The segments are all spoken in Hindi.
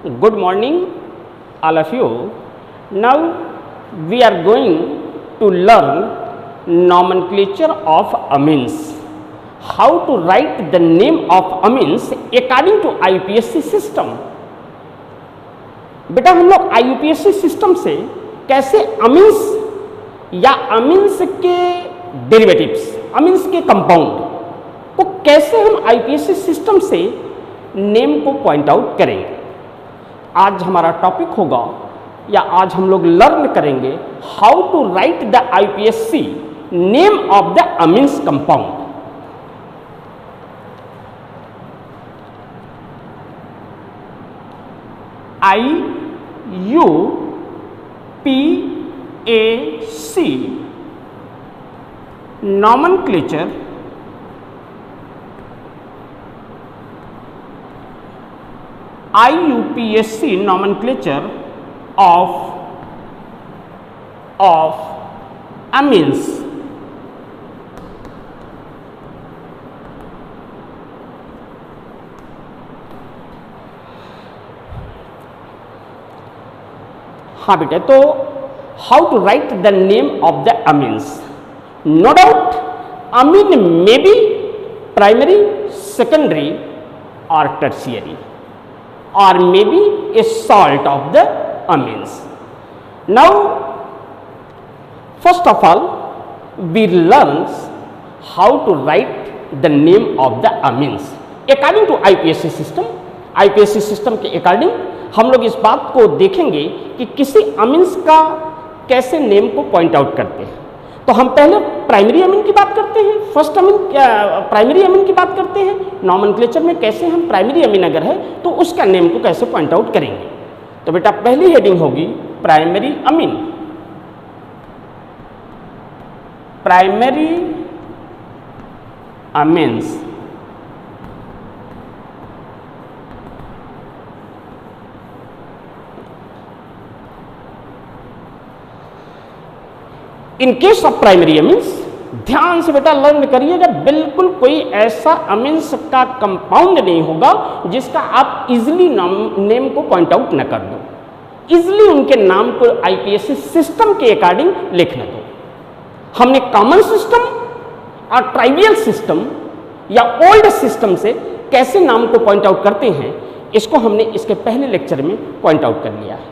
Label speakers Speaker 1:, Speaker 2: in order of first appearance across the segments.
Speaker 1: Good morning, all of you. Now we are going to learn nomenclature of amines. How to write the name of amines according to IUPAC system. बेटा हम लोग IUPAC सिस्टम से कैसे अमीन्स या अमीन्स के डेरिवेटिव्स, अमीन्स के कंपाउंड को कैसे हम IUPAC सिस्टम से नेम को पॉइंट आउट करेंगे। आज हमारा टॉपिक होगा या आज हम लोग लर्न करेंगे how to write the IUPAC name of the amines compound. IUPAC nomenclature IUPAC nomenclature of amines. हाँ बेटा, तो how to write the name of the amines. No doubt amine may be primary, secondary और tertiary, or maybe a salt of the amines. Now first of all we learn how to write the name of the amines according to IUPAC system. IUPAC system के अकॉर्डिंग हम लोग इस बात को देखेंगे कि किसी अमीन्स का कैसे नेम को पॉइंट आउट करते हैं। तो हम पहले प्राइमरी अमीन की बात करते हैं, फर्स्ट अमीन प्राइमरी अमीन की बात करते हैं। नॉमेनक्लेचर में कैसे हम प्राइमरी अमीन अगर है तो उसका नेम को कैसे पॉइंट आउट करेंगे। तो बेटा पहली हेडिंग होगी primary amine. Primary amines in case of primary amines, ध्यान से बेटा लर्न करिएगा, बिल्कुल कोई ऐसा अमीन्स का कंपाउंड नहीं होगा जिसका आप इजिली नेम को पॉइंट आउट न कर दो। इजिली उनके नाम को IUPAC सिस्टम के अकॉर्डिंग लिखने दो। हमने कॉमन सिस्टम और ट्राइवियल सिस्टम या ओल्ड सिस्टम से कैसे नाम को पॉइंट आउट करते हैं, इसको हमने इसके पहले लेक्चर में पॉइंट आउट कर लिया है।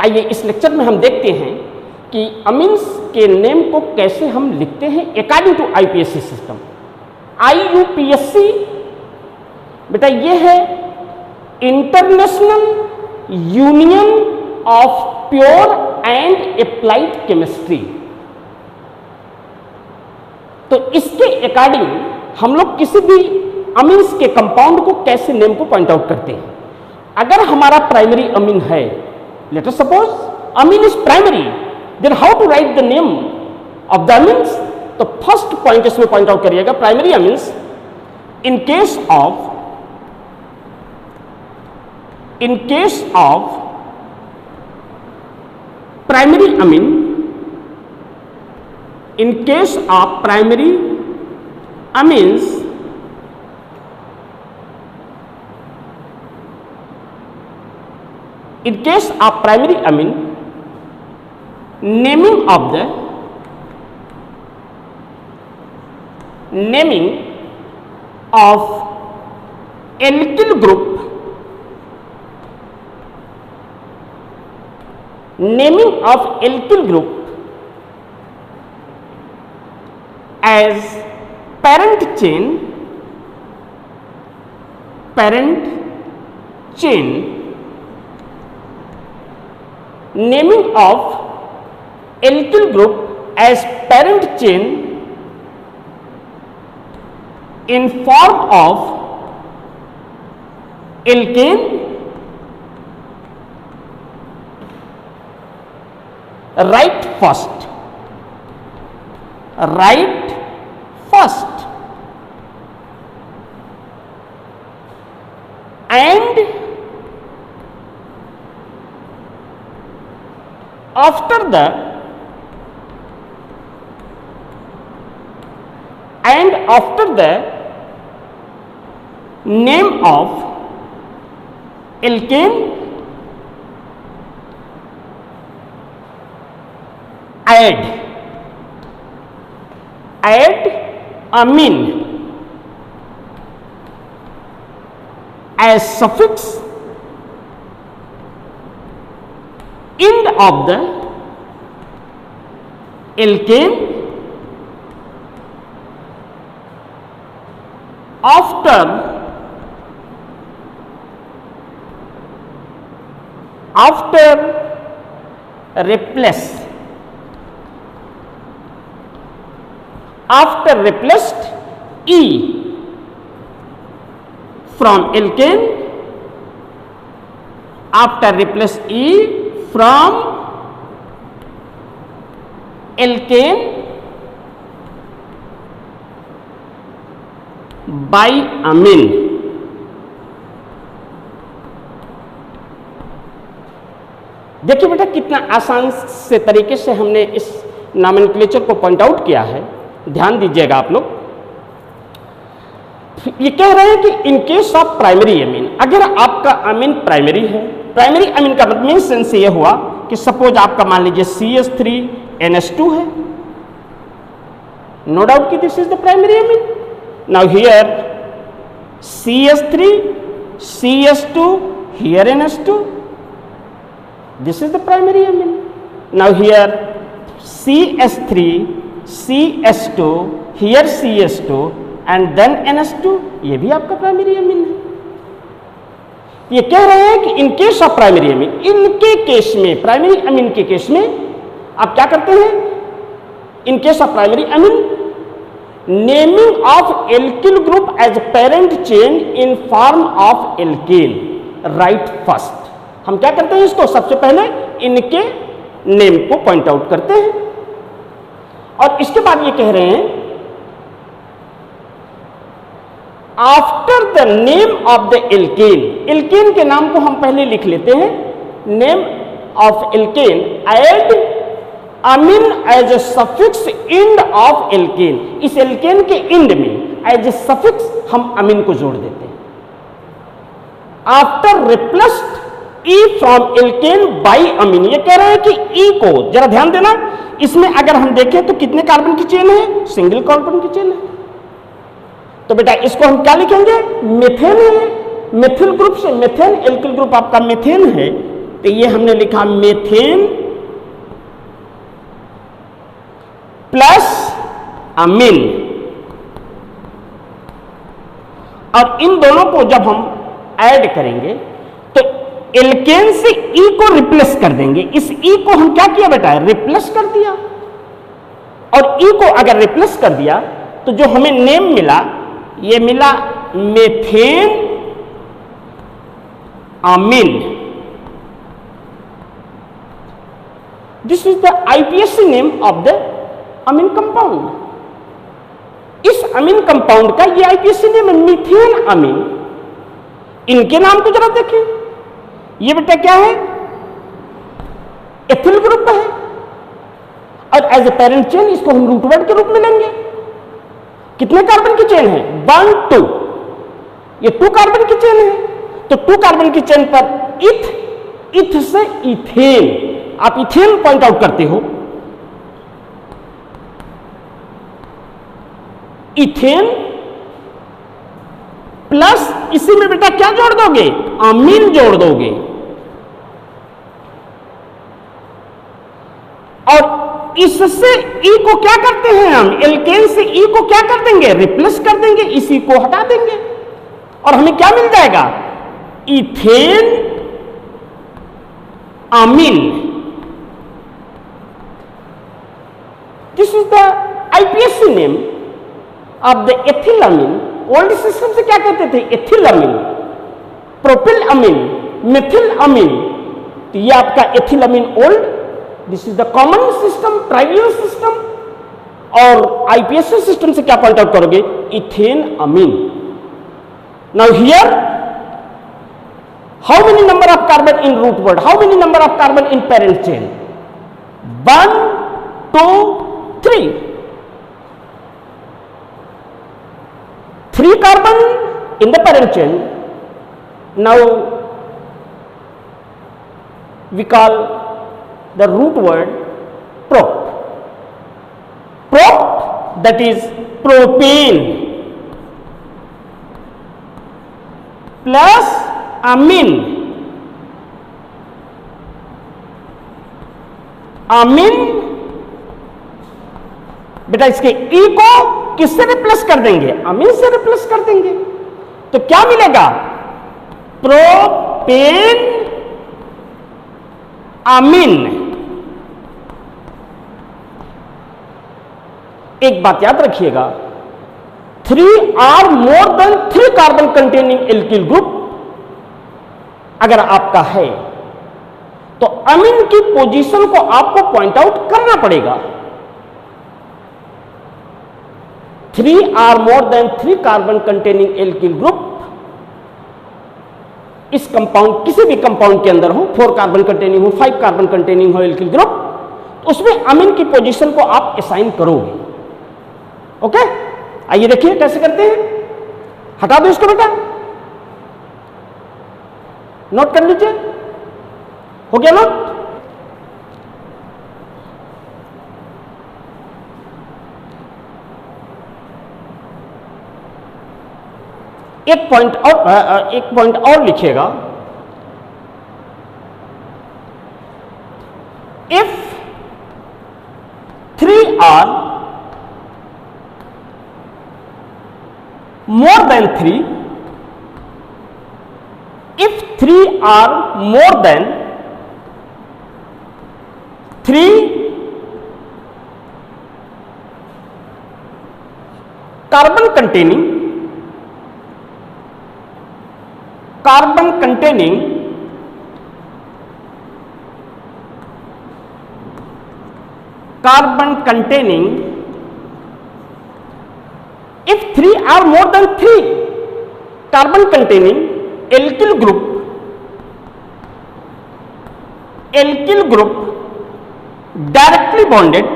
Speaker 1: आइए इस लेक्चर में हम देखते हैं कि अमीन्स के नेम को कैसे हम लिखते हैं according to IUPAC system. IUPAC बेटा ये है international union of pure and applied chemistry. तो इसके अकॉर्डिंग हम लोग किसी भी अमीन्स के कंपाउंड को कैसे नेम को पॉइंट आउट करते हैं। अगर हमारा प्राइमरी अमीन है, let us suppose amine is primary, then how to write the name of the amines? तो फर्स्ट पॉइंट इसमें पॉइंट आउट करिएगा primary amines. In case of primary Amin, in case of primary amines, in case of primary Amin, naming of alkyl group, naming of alkyl group as parent chain, naming of alkyl group as parent chain in form of alkane, write first and after the name of alkane add amine as suffix end of the alkane after replaced E from alkane, after replace E from alkane by amine. देखिए बेटा कितना आसान से तरीके से हमने इस नॉमेनक्लेचर को पॉइंट आउट किया है, ध्यान दीजिएगा आप लोग। ये कह रहे हैं कि इन केस ऑफ प्राइमरी अमीन, अगर आपका अमीन प्राइमरी है, प्राइमरी अमीन का मतलब सेंस ये हुआ कि सपोज आपका मान लीजिए CH3NH2 है, नो डाउट कि this is the primary Amin. Now here CH3 CH2 here NH2, this is the primary amine. Now here CH3 CH2 here CH2 and then NH2, ये भी आपका प्राइमरी अमीन है। ये कह रहे हैं कि इन केस ऑफ प्राइमरी अमीन, इनके केस में, प्राइमरी अमीन के केस में आप क्या करते हैं, in case of primary amine naming of alkyl group as parent chain in form of alkane write first. हम क्या करते हैं, इसको सबसे पहले इनके नेम को पॉइंट आउट करते हैं और इसके बाद ये कह रहे हैं after the name of the alkane, alkane के नाम को हम पहले लिख लेते हैं, name of alkane add amine as a suffix end of alkane, इस एल्केन के इंड में एज ए सफिक्स हम अमीन को जोड़ देते हैं। After replaced E from alkane by amine, ये कह रहे हैं कि E को जरा ध्यान देना, इसमें अगर हम देखें तो कितने कार्बन की चेन है, सिंगल कार्बन की चेन है। तो बेटा इसको हम क्या लिखेंगे, मेथेन है, मेथिल ग्रुप से, मेथेन एल्किल ग्रुप आपका मेथेन है, तो ये हमने लिखा मेथेन प्लस अमीन, और इन दोनों को जब हम ऐड करेंगे तो एल्केन से E को रिप्लेस कर देंगे। इस E को हम क्या किया बेटा, रिप्लेस कर दिया, और E को अगर रिप्लेस कर दिया तो जो हमें नेम मिला, ये मिला methane amine. This is the IPSC name of the amine compound. इस अमीन कंपाउंड का ये IPSC नेम है मीथेन अमीन। इनके नाम को जरा देखें, ये बेटा क्या है, एथिल ग्रुप है, और एज ए पेरेंट चेन इसको हम रूट वर्ड के रूप में लेंगे। कितने कार्बन की चेन है, 1 2, ये 2 कार्बन की चेन है, तो 2 कार्बन की चेन पर इथ से इथेन, आप इथेन पॉइंट आउट करते हो, इथेन प्लस इसी में बेटा क्या जोड़ दोगे, अमीन जोड़ दोगे, और इससे E को क्या करते हैं हम, एल्केन से E को क्या कर देंगे, रिप्लेस कर देंगे, इसी को हटा देंगे, और हमें क्या मिल जाएगा, ethane amine. This is the IPSC name of the ethyl amine. Old system से क्या कहते थे, ethyl amine, propyl amine, methyl amine, तो ये आपका ethyl amine old, this is the common system, trivial system, और IPSC सिस्टम से क्या पॉइंट आउट करोगे, ethane amine. Now here how many number of carbon in root word, how many number of carbon in parent chain, 1 2 3, 3 carbon in the parent chain. Now we call the root word prop. Prop, that is propane plus amine. amine बेटा इसके ई को किससे रिप्लेस कर देंगे? अमीन से रिप्लेस कर देंगे। तो क्या मिलेगा? Propane amine. एक बात याद रखिएगा, 3 or more than 3 carbon containing alkyl group अगर आपका है तो अमीन की पोजीशन को आपको पॉइंट आउट करना पड़ेगा। 3 or more than 3 carbon containing alkyl group इस कंपाउंड, किसी भी कंपाउंड के अंदर हो, 4 कार्बन कंटेनिंग हो, 5 कार्बन कंटेनिंग हो एल्किल ग्रुप, तो उसमें अमीन की पोजीशन को आप असाइन करोगे। ओके, आइए देखिए कैसे करते हैं। हटा दो इसको बेटा, नोट कर लीजिए। हो गया नोट? एक पॉइंट और लिखिएगा। If 3 or more than 3, if 3 are more than 3 carbon containing if 3 are more than 3 carbon containing alkyl group directly bonded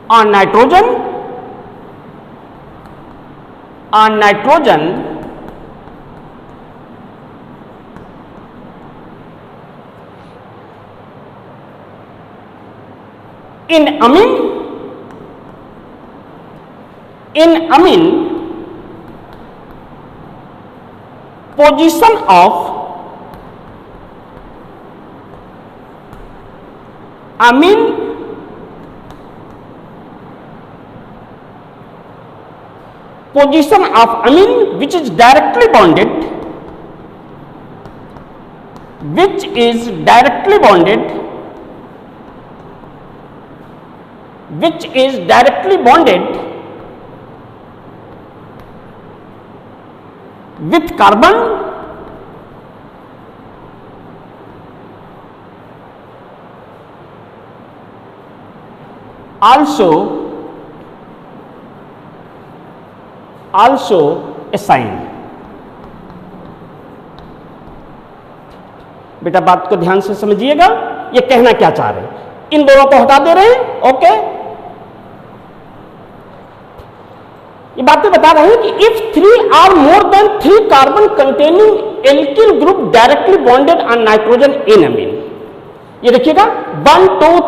Speaker 1: on nitrogen in amine position of amine which is directly bonded with carbon also assigned। बेटा बात को ध्यान से समझिएगा, ये कहना क्या चाह रहे हैं। इन दोनों को हटा दे रहे हैं। ओके, ये बातें बता रहे हैं कि if 3 or more than 3 carbon containing alkyl group directly bonded on nitrogen in amine. ये देखिएगा 1 2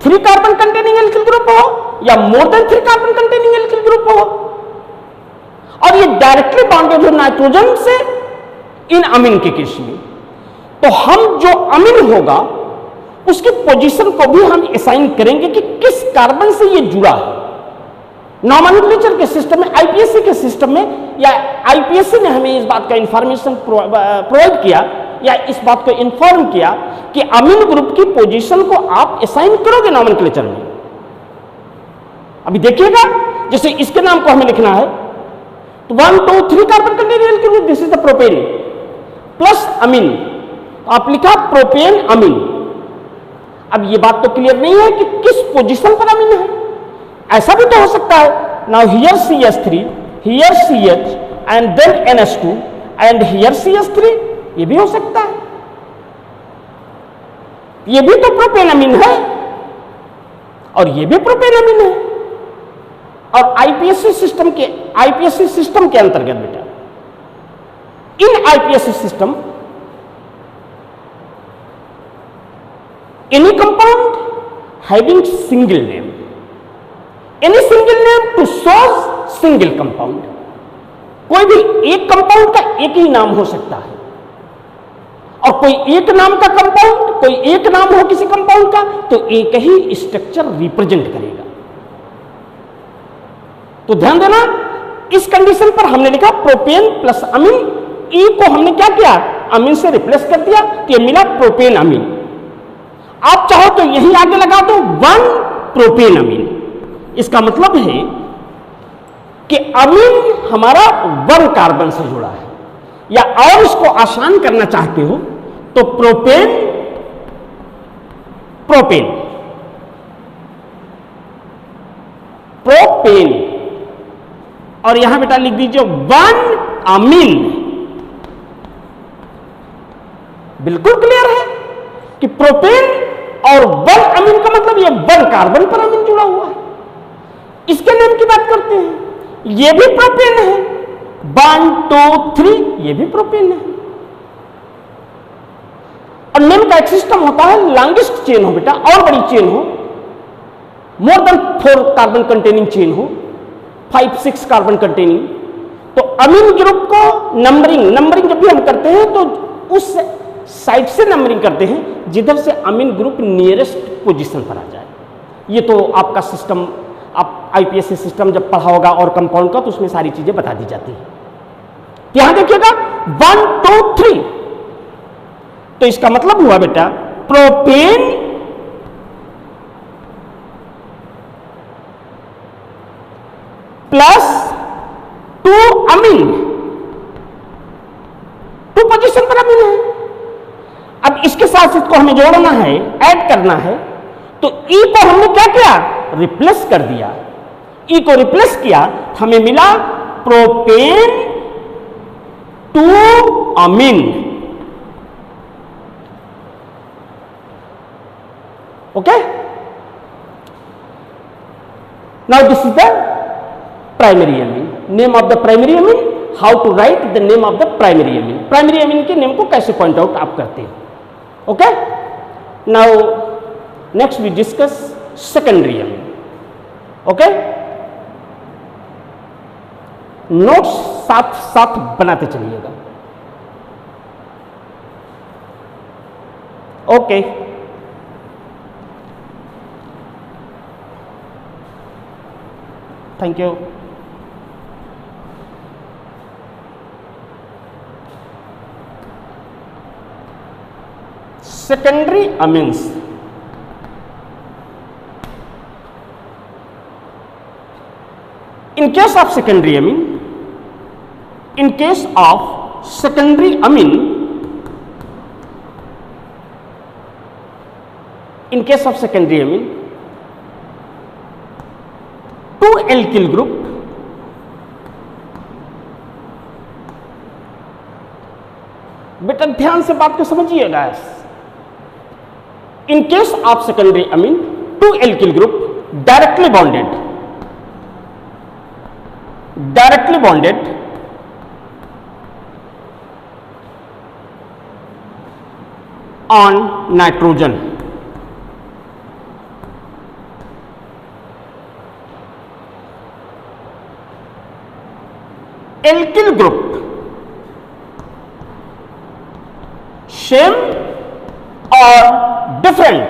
Speaker 1: 3 कार्बन कंटेनिंग एल्किल ग्रुप हो या मोर than 3 carbon containing alkyl group हो, और ये डायरेक्टली बॉन्डेड हो नाइट्रोजन से इन अमीन के केस में, तो हम जो अमीन होगा उसकी पोजीशन को भी हम असाइन करेंगे कि किस कार्बन से ये जुड़ा है। नॉमेनक्लेचर के सिस्टम में, आईपीएससी के सिस्टम में, या आईपीएससी ने हमें इस बात का इंफॉर्मेशन प्रोवाइड किया या इस बात को इंफॉर्म किया कि अमीन ग्रुप की पोजीशन को आप असाइन करोगे नॉमेनक्लेचर में। अभी देखिएगा, जैसे इसके नाम को हमें लिखना है तो 1 2 3 carbon containing alkyl group, this is the propane plus amine, तो आप लिखा प्रोपेन अमीन। अब ये बात तो क्लियर नहीं है कि किस पोजीशन पर अमीन है। ऐसा भी तो हो सकता है, now here CH3, here CH and then NH2 and here CH3, ये भी हो सकता है। ये भी तो प्रोपेन अमीन है और ये भी प्रोपेन अमीन है। और आईपीएससी सिस्टम के अंतर्गत बेटा, in IUPAC system any compound having single name, any single name to shows single compound, कोई भी एक कंपाउंड का एक ही नाम हो सकता है, और कोई एक नाम का कंपाउंड, कोई एक नाम हो किसी कंपाउंड का तो एक ही स्ट्रक्चर रिप्रेजेंट करेगा। तो ध्यान देना, इस कंडीशन पर हमने लिखा प्रोपेन प्लस अमीन, ई को हमने क्या किया, अमीन से रिप्लेस कर दिया, तो ये मिला प्रोपेन अमीन। आप चाहो तो यही आगे लगा दो 1 प्रोपेन अमीन। इसका मतलब है कि अमीन हमारा 1 कार्बन से जुड़ा है, या और इसको आसान करना चाहते हो तो प्रोपेन प्रोपेन प्रोपेन, और यहां बेटा लिख दीजिए 1 अमीन। बिल्कुल क्लियर है कि प्रोपेन और 1 अमीन का मतलब ये 1 कार्बन पर अमीन जुड़ा हुआ है। इसके नेम की बात करते हैं, ये भी प्रोपेन है, 1 2 3 ये भी प्रोपेन है। और नेम का एक सिस्टम होता है, लॉन्गेस्ट चेन हो बेटा और बड़ी चेन हो, more than 4 carbon containing chain हो, 5-6 कार्बन कंटेनिंग, तो अमीन ग्रुप को नंबरिंग जब भी हम करते हैं तो उस साइड से नंबरिंग करते हैं जिधर से अमीन ग्रुप नियरेस्ट पोजीशन पर आ जाए। ये तो आपका सिस्टम, आप आईपीएससी सिस्टम जब पढ़ा होगा और कंपाउंड का, तो उसमें सारी चीजें बता दी जाती हैं। यहां देखिएगा 1 2 3, तो इसका मतलब हुआ बेटा प्रोपेन प्लस 2 अमीन, 2 पोजीशन पर अमीन है। अब इसके साथ इसको हमें जोड़ना है, ऐड करना है, तो ई को हमने क्या किया, रिप्लेस कर दिया। ई को रिप्लेस किया, हमें मिला propane 2 amine. Okay, now this is the primary amine. Name of the primary amine, how to write the name of the primary amine. Primary amine के नेम को कैसे पॉइंट आउट आप करते हैं। Okay, now next we discuss secondary amine. Okay, notes साथ साथ बनाते चलिएगा। Okay, thank you. secondary amines, in case of secondary amine, in case of secondary amine, in case of secondary amine, 2 alkyl group बेटा ध्यान से बात को समझिएगा। In case of secondary amine, 2 alkyl group directly bonded on nitrogen, alkyl group same or different.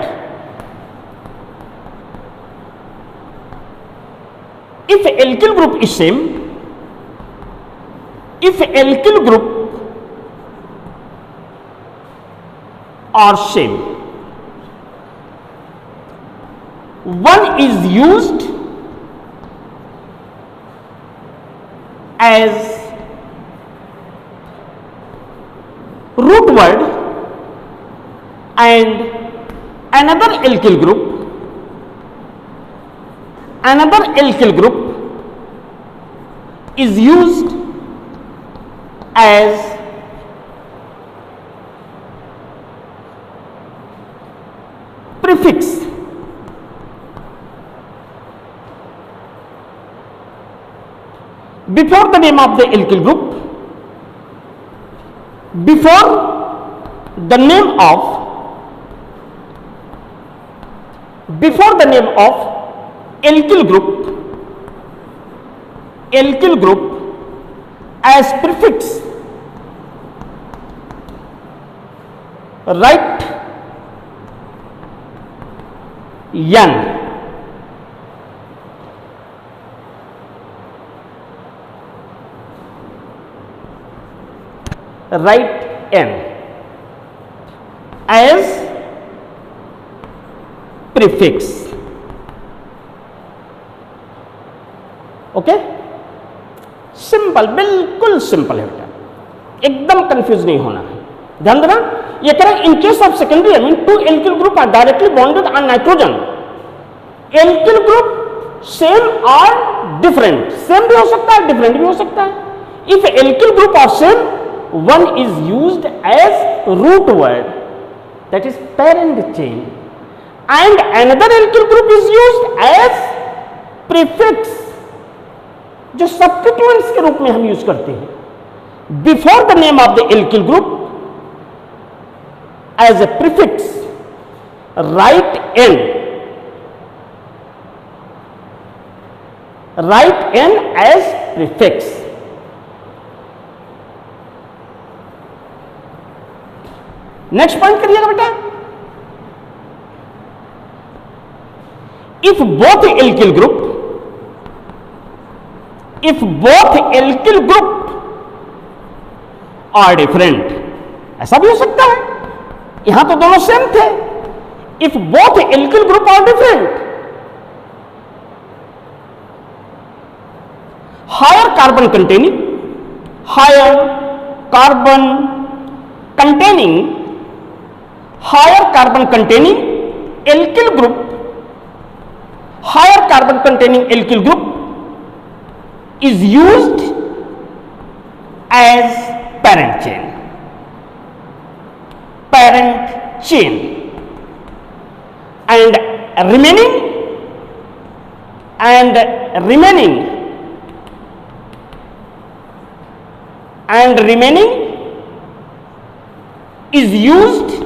Speaker 1: If alkyl group is same, if alkyl group are same, one is used as root word and another alkyl group is used as prefix. before the name of the alkyl group, before the name of alkyl group as prefix, write N. Write N as prefix. Okay, simple, बिल्कुल सिंपल है बेटा, एकदम कंफ्यूज नहीं होना है। ध्यान देना, ये कह रहा है in case of secondary amine two alkyl group are directly bonded on nitrogen, alkyl group same और डिफरेंट, सेम भी हो सकता है, डिफरेंट भी हो सकता है। If alkyl group are same, one is used as root word, that is parent chain, and another alkyl group is used as prefix, जो substituents के रूप में हम यूज करते हैं। Before the name of the alkyl group as a prefix, write N, write N as prefix। Next point करिएगा बेटा, if both alkyl group are different, ऐसा भी हो सकता है, यहां तो दोनों सेम थे। If both alkyl group are different, higher carbon containing alkyl group, higher carbon containing alkyl group is used as parent chain, and remaining is used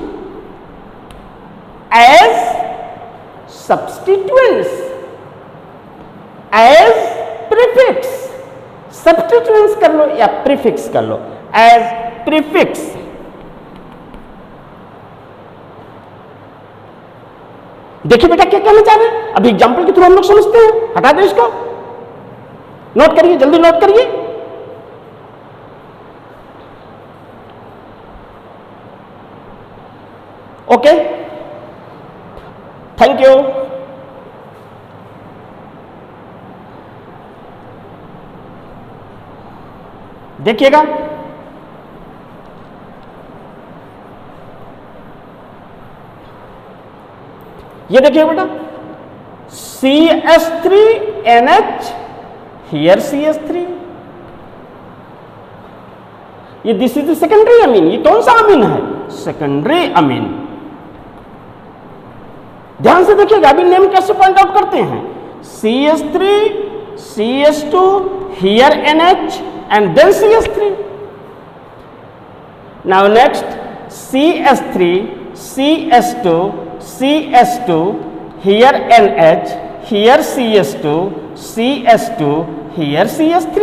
Speaker 1: as substituents, as prefix, substituents कर लो या prefix कर लो, as prefix। देखिए बेटा क्या कहना चाह रहे हैं, अभी एग्जाम्पल के थ्रू हम लोग समझते हैं। हटा दो इसको, नोट करिए, जल्दी नोट करिए। Okay, thank you. देखिएगा, ये देखिए बेटा, CH3NH, हियर CH3, ये this is the secondary amine. ये कौन सा अमीन है? Secondary amine. ध्यान से देखिएगा, अभी नेम कैसे पॉइंट आउट करते हैं। CH3, CH2, here NH and then CH3। Now next CH3, CH2, CH2, here NH, here CH2, CH2, here CH3।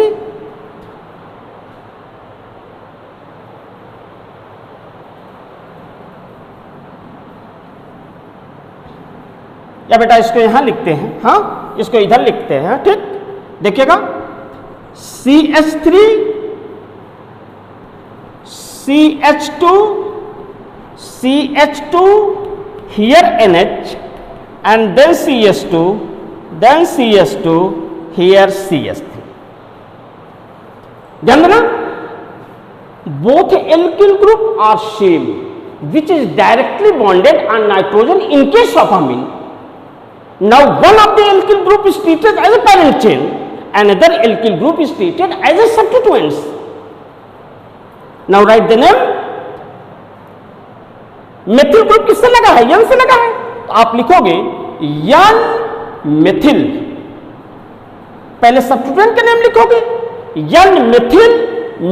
Speaker 1: या बेटा इसको यहां लिखते हैं, हाँ इसको इधर लिखते हैं, ठीक। देखिएगा, CH3, CH2, CH2, here NH and then CH2, then CH2, here CH3। ध्यान देना, both alkyl group are same which is directly bonded on nitrogen in case of amine। Now one of the alkyl group is treated as a parent chain, another alkyl group is treated as a substituents। Now write the name। Methyl group किससे लगा है? यन से लगा है, तो आप लिखोगे यन मेथिल। पहले सब्स्टिट्यूएंट का नेम लिखोगे, N methyl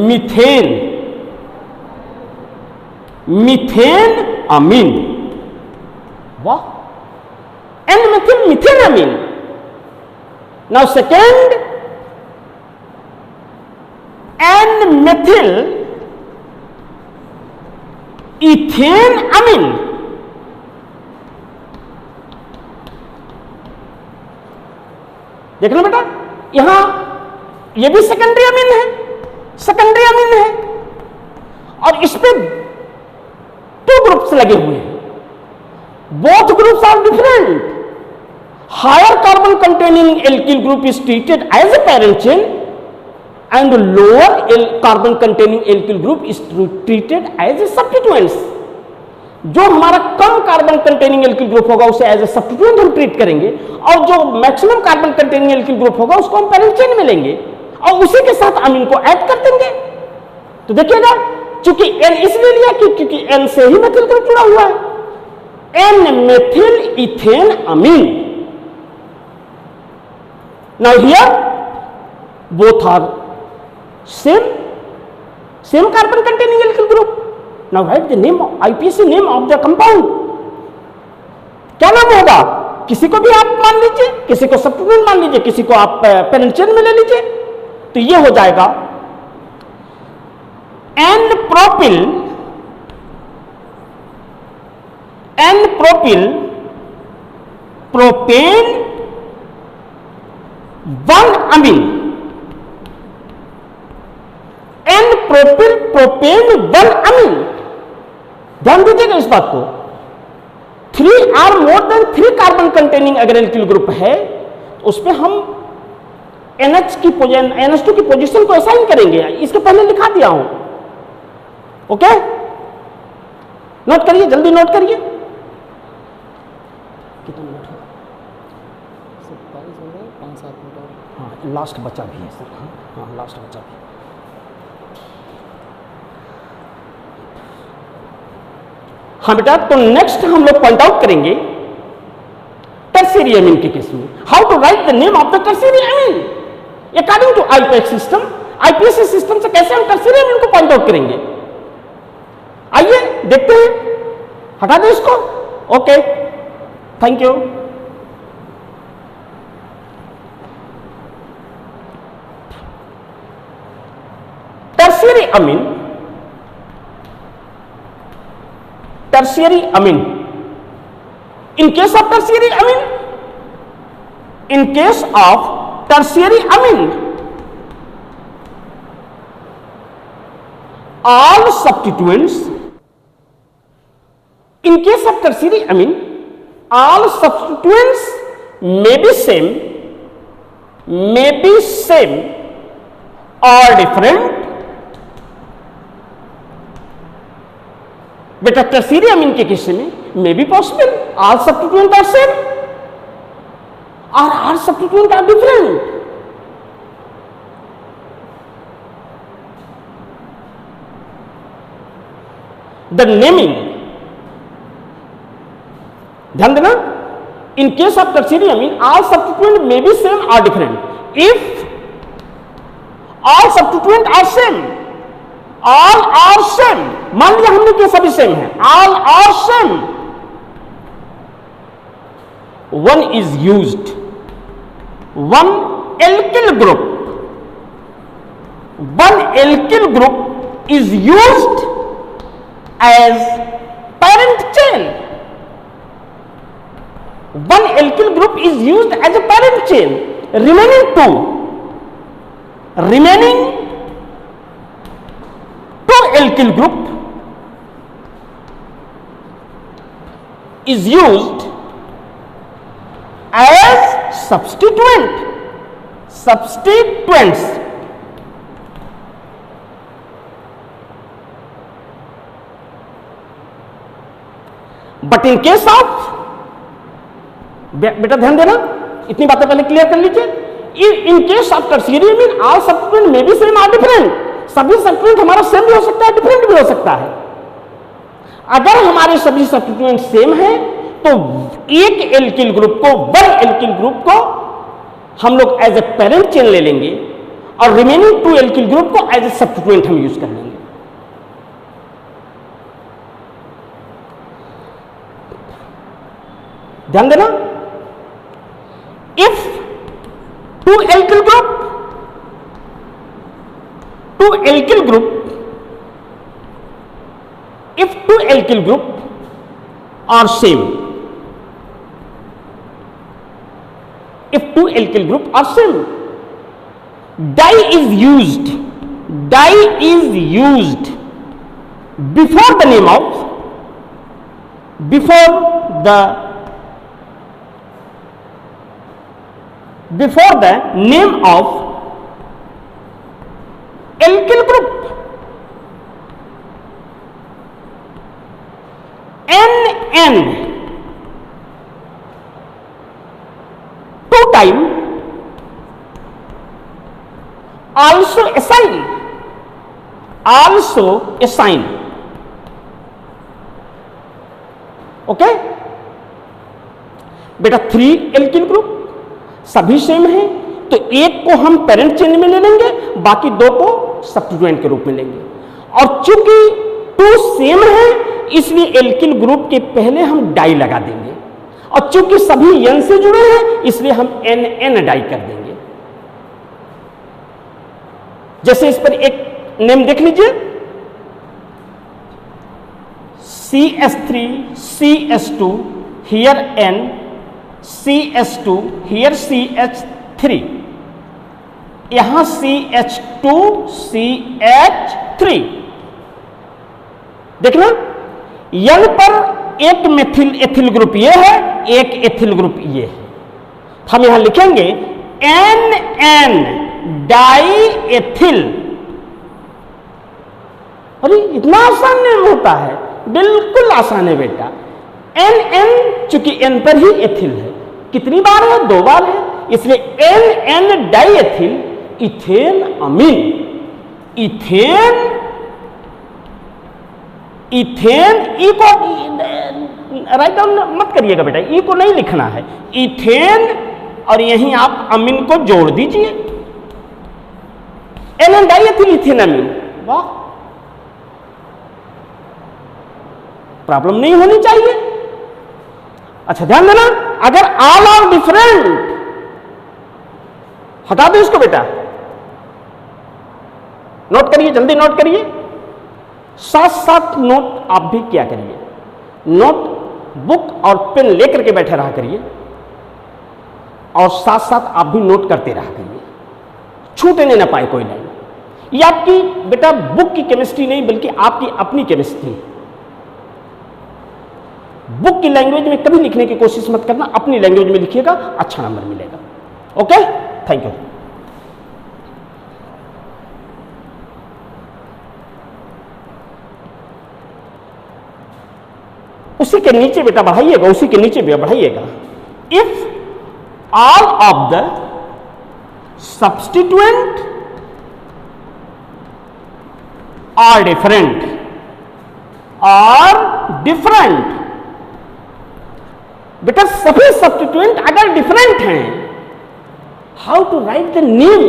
Speaker 1: methane, methane amine. वाह, N methyl methane amine. Now second, N methyl ethane amine. देख लो बेटा, यहां ये भी सेकेंडरी अमीन है, सेकेंडरी अमीन है, और इस पे टू ग्रुप्स लगे हुए हैं। Both groups are different. Higher carbon containing alkyl group is treated as a parent chain and lower carbon containing alkyl group is treated as a substituents. जो हमारा कम कार्बन कंटेनिंग एल्किल ग्रुप होगा उसे एज ए सब्स्टिट्यूएंट हम ट्रीट करेंगे, और जो maximum carbon containing alkyl group होगा उसको हम पैरेंट चेन में लेंगे और उसी के साथ अमीन को ऐड कर देंगे। तो देखिएगा, चूंकि एन इसलिए लिया क्योंकि एन से ही मेथिल ग्रुप जुड़ा हुआ है। N methyl ethane amine. Now here both are same carbon containing alkyl group. Now write the name of IPAC name of the compound. क्या नाम होगा? किसी को भी आप मान लीजिए, किसी को सब्स्टिट्यूएंट मान लीजिए, किसी को आप पैरेंट चेन में ले लीजिए। तो ये हो जाएगा N propyl propane 1 amine. N propyl propane 1 amine. ध्यान दीजिएगा इस बात को। 3 or more than 3 carbon containing अगर एल्किल ग्रुप है तो उसमें हम NH2 की पोजीशन को असाइन करेंगे। इसके पहले लिखा दिया हूं, ओके? नोट करिए, जल्दी नोट करिए। कितना मिनट है? 27 हो गए, 5-7 मिनट और। हाँ, लास्ट बचा भी है सर। हाँ, लास्ट बचा भी। हाँ बेटा, तो नेक्स्ट हम लोग पॉइंट आउट करेंगे टर्शियरी अमीन के केस में। How to write the name of the tertiary amine according to IPS system. IPS system से कैसे हम टर्शियरी अमीन को पॉइंट आउट करेंगे, आइए देखते हैं। हटा दो इसको, okay, thank you. Tertiary amine, tertiary amine. In case of tertiary amine, all substituents, in case of tertiary amine, all substituents may be same or different. बेटा टर्शियरी अमीन के केस में may be possible all substituent are same or all substituent are different. The naming, ध्यान देना, in case of tertiary amine all substituent may be same और different. If all substituent are same, all are same, मान लिया हमने कि सभी सेम है, all are same, one is used, one alkyl group is used as parent chain. One alkyl group is used as a parent chain. Remaining alkyl group is used as substituents. But in case of, बेटा ध्यान देना, इतनी बातें पहले क्लियर कर लीजिए। In case of tertiary amine all substituents may be same or different. सभी सब्स्टिट्यूएंट हमारा सेम भी हो सकता है, डिफरेंट भी हो सकता है। अगर हमारे सभी सब्स्टिट्यूएंट सेम हैं तो एक एल्किल ग्रुप को, वन एल्किल ग्रुप को हम लोग एज ए पैरेंट चेन ले लेंगे और रिमेनिंग 2 एल्किल ग्रुप को एज ए सब्स्टिट्यूएंट हम यूज कर लेंगे। ध्यान देना, if 2 alkyl group if 2 alkyl group are same, dye is used before the name of alkyl group. NN 2 time also assign okay बेटा 3 एल्किल ग्रुप सभी सेम है तो एक को हम पेरेंट चेन में ले लेंगे, बाकी 2 को सब्स्टिट्यूएंट के रूप में लेंगे। और चूंकि 2 सेम है इसलिए एल्किल ग्रुप के पहले हम डाई लगा देंगे, और चूंकि सभी एन से जुड़े हैं इसलिए हम NN डाई कर देंगे। जैसे इस पर एक नेम देख लीजिए, CS3 CS2 here N, CS2 here CH3, यहां CH2 CH3। देखना N पर एक मेथिल एथिल ग्रुप ये है, एक एथिल ग्रुप ये है, हम यहां लिखेंगे NN डाई एथिल। अरे इतना आसान नेम होता है, बिल्कुल आसान है बेटा। NN चूंकि N पर ही एथिल है, कितनी बार है? 2 बार है, इसलिए NN डाई एथिल इथेन अमीन। इथेन ई को राइट डाउन मत करिएगा बेटा, ई को नहीं लिखना है, इथेन और यहीं आप अमीन को जोड़ दीजिए, NN डाई एथिल इथेन अमीन। वाह, प्रॉब्लम नहीं होनी चाहिए। अच्छा ध्यान देना, अगर ऑल आर डिफरेंट, हटा दो इसको बेटा, नोट करिए, जल्दी नोट करिए, साथ साथ नोट आप भी क्या करिए, नोट बुक और पेन लेकर के बैठे रहा करिए, और साथ साथ आप भी नोट करते रहा करिए, छूटने ना पाए कोई लाइन। ये आपकी बेटा बुक की केमिस्ट्री नहीं बल्कि आपकी अपनी केमिस्ट्री। बुक की लैंग्वेज में कभी लिखने की कोशिश मत करना, अपनी लैंग्वेज में लिखिएगा, अच्छा नंबर मिलेगा। Okay, thank you. उसी के नीचे बेटा बढ़ाइएगा, उसी के नीचे भी बढ़ाइएगा, if all of the substituent are different बेटा सभी सब्स्टिट्यूएंट अगर डिफरेंट हैं, how to write the name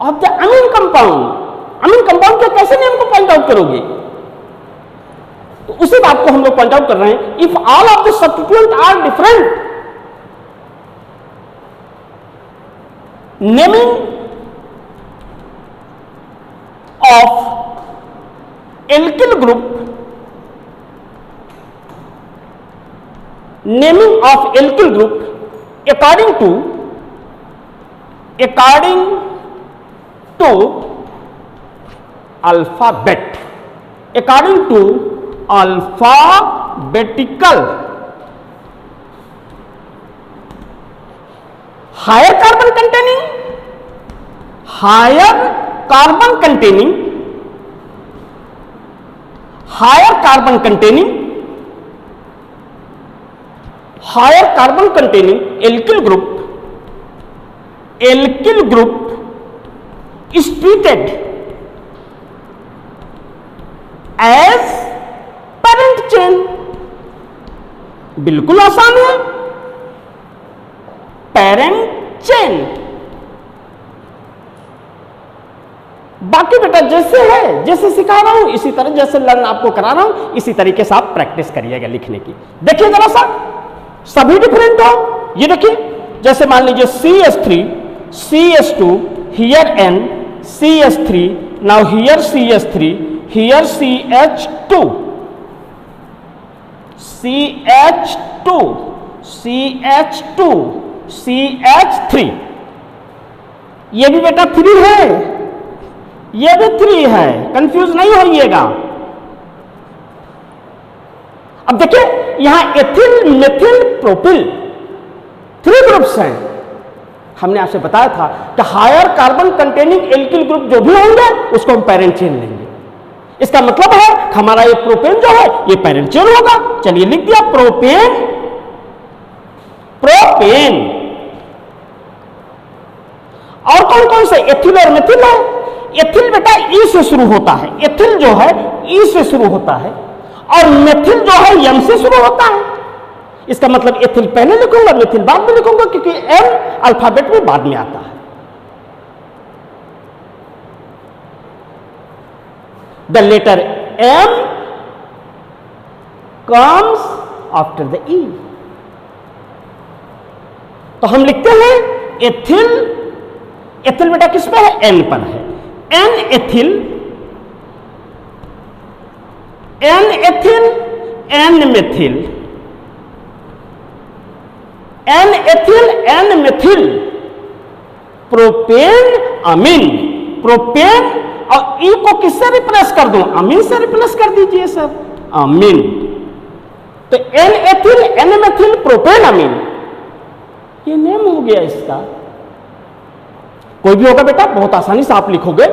Speaker 1: of the amine compound. Amine compound के कैसे नेम को पॉइंट आउट करोगे? तो उसी बात को हम लोग पॉइंट आउट कर रहे हैं, if all of the substituent are different, naming of alkyl group, naming of alkyl group according to alphabet, according to alphabetical, higher carbon containing higher carbon containing alkyl group is treated as parent chain। बिल्कुल आसान है, parent chain। बाकी बेटा जैसे है, जैसे सिखा रहा हूं इसी तरह, जैसे लर्न आपको करा रहा हूं इसी तरीके से आप प्रैक्टिस करिएगा लिखने की। देखिए जरा सा, सभी डिफरेंट हो। ये देखिए, जैसे मान लीजिए CH3, CH2, here N, CH3, now here CH3, here CH2, CH2, CH2, CH3, ये भी बेटा 3 है, ये भी 3 है, कंफ्यूज नहीं होइएगा। अब देखिए यहां एथिल, मेथिल, प्रोपिल 3 ग्रुप्स हैं। हमने आपसे बताया था कि higher carbon containing alkyl group जो भी होंगे उसको हम पैरेंट चेन लेंगे। इसका मतलब है हमारा ये प्रोपेन जो है ये पैरेंट चेन होगा। चलिए लिख दिया प्रोपेन, प्रोपेन। और कौन कौन से? एथिल और मेथिल है। एथिल बेटा ई से शुरू होता है, एथिल जो है ई से शुरू होता है, और मेथिल जो है एम से शुरू होता है। इसका मतलब एथिल पहले लिखूंगा, मेथिल बाद में लिखूंगा, क्योंकि एम अल्फाबेट में बाद में आता है। The letter M comes after the E. तो हम लिखते हैं एथिल, एथिल बेटा किस पे है? एन पर है। N ethyl, N ethyl, N methyl, N ethyl, N methyl, propane, amine. Propane और ई को किससे रिप्लेस कर दूं? अमीन से रिप्लेस कर दीजिए सब, अमीन। तो N ethyl, N methyl, propane, amine, ये नेम हो गया इसका। कोई भी होगा बेटा बहुत आसानी से आप लिखोगे,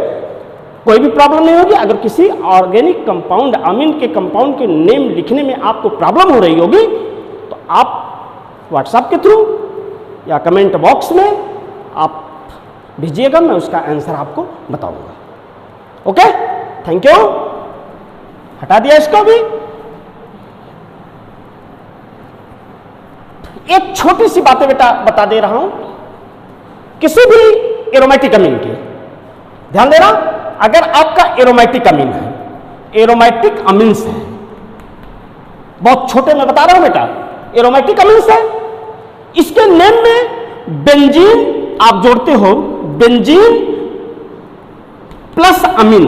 Speaker 1: कोई भी प्रॉब्लम नहीं होगी। अगर किसी ऑर्गेनिक कंपाउंड, अमीन के कंपाउंड के नेम लिखने में आपको प्रॉब्लम हो रही होगी तो आप व्हाट्सएप के थ्रू या कमेंट बॉक्स में आप भेजिएगा, मैं उसका आंसर आपको बताऊंगा। Okay, thank you. हटा दिया इसको भी। एक छोटी सी बातें बेटा बता दे रहा हूं, किसी भी एरोमेटिक अमीन के, ध्यान देना, अगर आपका एरोमेटिक अमीन है, एरोमेटिक अमीन्स है, बहुत छोटे में बता रहा हूं बेटा, एरोमेटिक अमीन्स है, इसके नेम में बेंजीन आप जोड़ते हो, बेंजीन प्लस अमीन,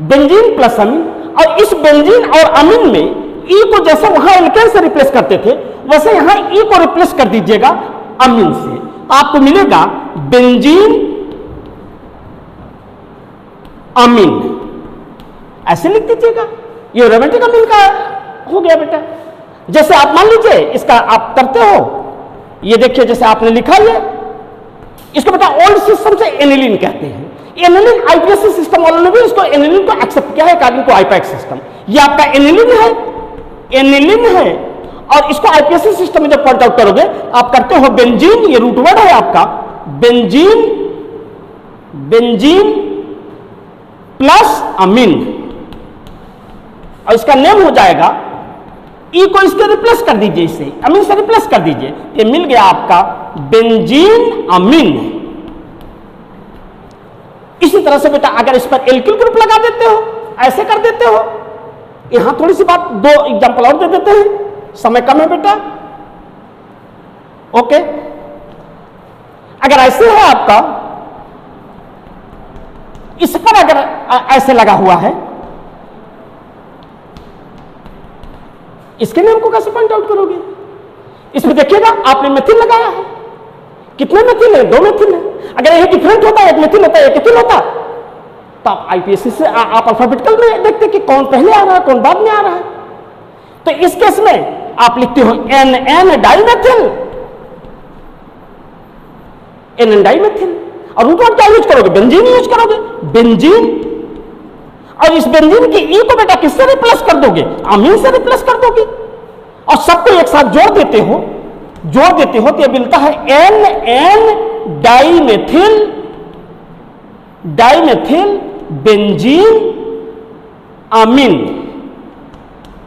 Speaker 1: बेंजीन प्लस अमीन, और इस बेंजीन और अमीन में ई को जैसे वहां एल्केन से रिप्लेस करते थे वैसे यहां ई को रिप्लेस कर दीजिएगा अमीन से, आपको मिलेगा बेंजीन अमीन। ऐसे लिख दीजिएगा, ये एरोमेटिक अमीन का हो गया बेटा। जैसे आप मान लीजिए इसका आप करते हो, ये देखिए जैसे आपने लिखा है, इसको बेटा ओल्ड सिस्टम से एनिलीन कहते हैं। एनिलीन आईपीएसी सिस्टम वालों ने भी इसको एनिलीन को एक्सेप्ट किया है अकॉर्डिंग टू आईपैक्स सिस्टम। ये आपका एनिलीन है, एनिलीन है, और इसको आईपीएसी सिस्टम में जब पॉइंट आउट करोगे आप करते हो बेंजीन, ये रूट वर्ड है आपका, बेंजीन, बेंजीन प्लस अमीन, और इसका नेम हो जाएगा, ई को इसके रिप्लेस कर दीजिए, इसे अमीन से रिप्लेस कर दीजिए, ये मिल गया आपका बेंजीन अमीन। इसी तरह से बेटा अगर इस पर एल्किल ग्रुप लगा देते हो, ऐसे कर देते हो, यहां थोड़ी सी बात, 2 एग्जांपल और दे देते हैं, समय कम है बेटा। ओके, अगर ऐसे है आपका, इस पर अगर ऐसे लगा हुआ है, इसके नेम को कैसे पॉइंट आउट करोगे? इसमें देखिएगा आपने मेथिल लगाया है, कितने मेथिल है? 2 मेथिल है। अगर ये डिफरेंट होता है, एक मेथिल होता है, एक एथिल होता, तो आप आईपीएसी से आप अल्फाबेटिकल में देखते कि कौन पहले आ रहा है, कौन बाद में आ रहा है। तो इस केस में आप लिखते हो N N dimethyl, N N dimethyl, और रूट वर्ड क्या यूज करोगे? बेंजीन यूज करोगे, बेंजीन। और इस बेंजीन की ई को बेटा किससे रिप्लेस कर दोगे? अमीन से रिप्लेस कर दोगे, और सबको एक साथ जोड़ देते हो, जोड़ देते हो तो ये मिलता है N N dimethyl, dimethyl benzene amine.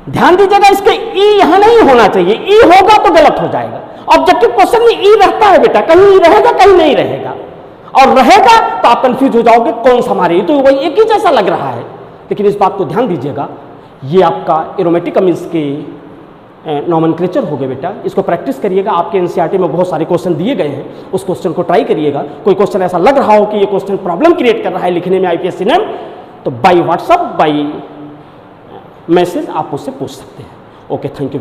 Speaker 1: ध्यान दीजिएगा, इसके ई यहां नहीं होना चाहिए, ई होगा तो गलत हो जाएगा। ऑब्जेक्टिव क्वेश्चन में ई रहता है बेटा, कहीं ई रहेगा कहीं नहीं रहेगा, और रहेगा तो आप कंफ्यूज हो जाओगे कौन सा मारे, तो वही एक ही जैसा लग रहा है। लेकिन इस बात को ध्यान दीजिएगा, ये आपका एरोमेटिक अमीन्स के नॉमेनक्लेचर हो गए बेटा, इसको प्रैक्टिस करिएगा। आपके एनसीईआरटी में बहुत सारे क्वेश्चन दिए गए हैं, उस क्वेश्चन को ट्राई करिएगा। कोई क्वेश्चन ऐसा लग रहा हो कि ये क्वेश्चन प्रॉब्लम क्रिएट कर रहा है लिखने में आईपीएस नेम, तो बाई व्हाट्सअप, बाई मैसेज आप मुझसे पूछ सकते हैं। Okay, thank you.